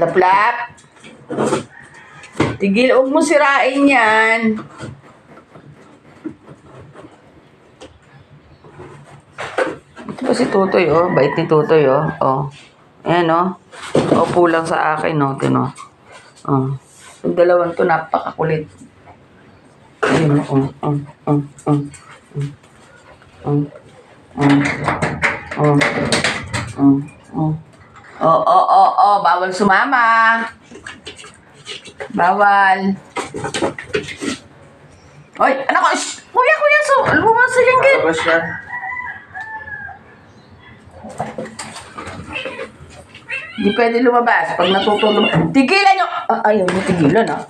Laplap. Tigil, huwag mo sirain yan. Ito ba si Tutoy, oh? Bait ni Tutoy, oh. Oh. Ayan, oh. Opo lang sa akin, oh. Tino. Oh. Yung dalawang to, napakakulit. Ayun, oh. Oh. Oh. Oh. Oh. Oh. Oh. Oh. Oh. Oh, oh, oh, oh, bawal sumama. Bawal. Oy, anak ko, shh! Kuya, so, lumabas sa linggit. Labas ka. Hindi pwede lumabas pag natutulog. Tigilan nyo! Ayaw nyo tigilan, ha?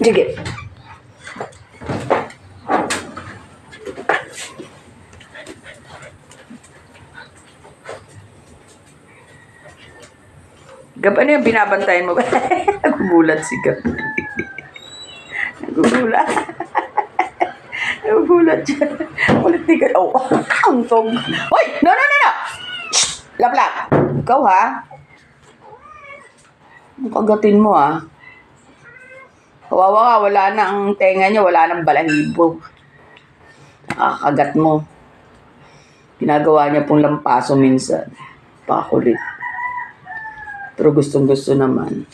Sige. Gab, ano yung binabantayan mo ba? Nagugulat si Gab. Nagugulat. Nagugulat siya. Ulit ni Gab. Oh, ang tog. Hoy! No! Shh! Laplap! Ikaw, ha? Ang kagatin mo, ha? Kawawa ka, wala na ang tenga niya, wala nang balahibo. Nakakagat mo. Ginagawa niya pong lampaso minsan. Pakulit. Pero gustong-gusto naman.